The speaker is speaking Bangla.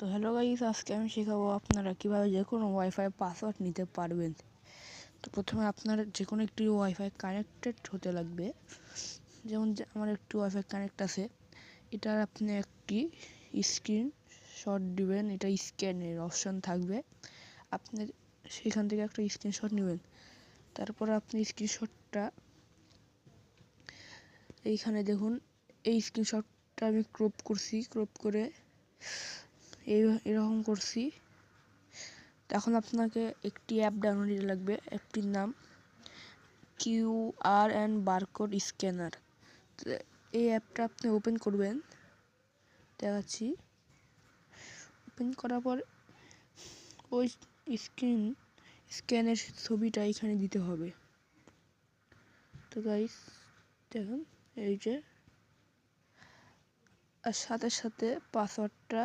তো হ্যালো গাইস, আজকে আমি শেখাবো আপনারা কীভাবে যে কোনো ওয়াইফাই পাসওয়ার্ড নিতে পারবেন। তো প্রথমে আপনার যে কোনো একটি ওয়াইফাই কানেক্টেড হতে লাগবে। যেমন আমার একটি ওয়াইফাই কানেক্ট আছে, এটার আপনি একটি স্ক্রিন শট দিবেন। এটা স্ক্যানের অপশান থাকবে, আপনি সেখান থেকে একটা স্ক্রিনশট নেবেন। তারপর আপনি স্ক্রিনশটটা এইখানে দেখুন, এই স্ক্রিনশটটা আমি ক্রপ করছি, ক্রপ করে এরকম করছি। এখন আপনাকে একটি অ্যাপ ডাউনলোড দিতে লাগবে। অ্যাপটির নাম কিউআর অ্যান্ড বারকোড স্ক্যানার। এই অ্যাপটা আপনি ওপেন করবেন, দেখাচ্ছি। ওপেন করার পর ওই স্ক্যানের ছবিটা এখানে দিতে হবে। তো গাইস দেখুন, এই যে, আর সাথে সাথে পাসওয়ার্ডটা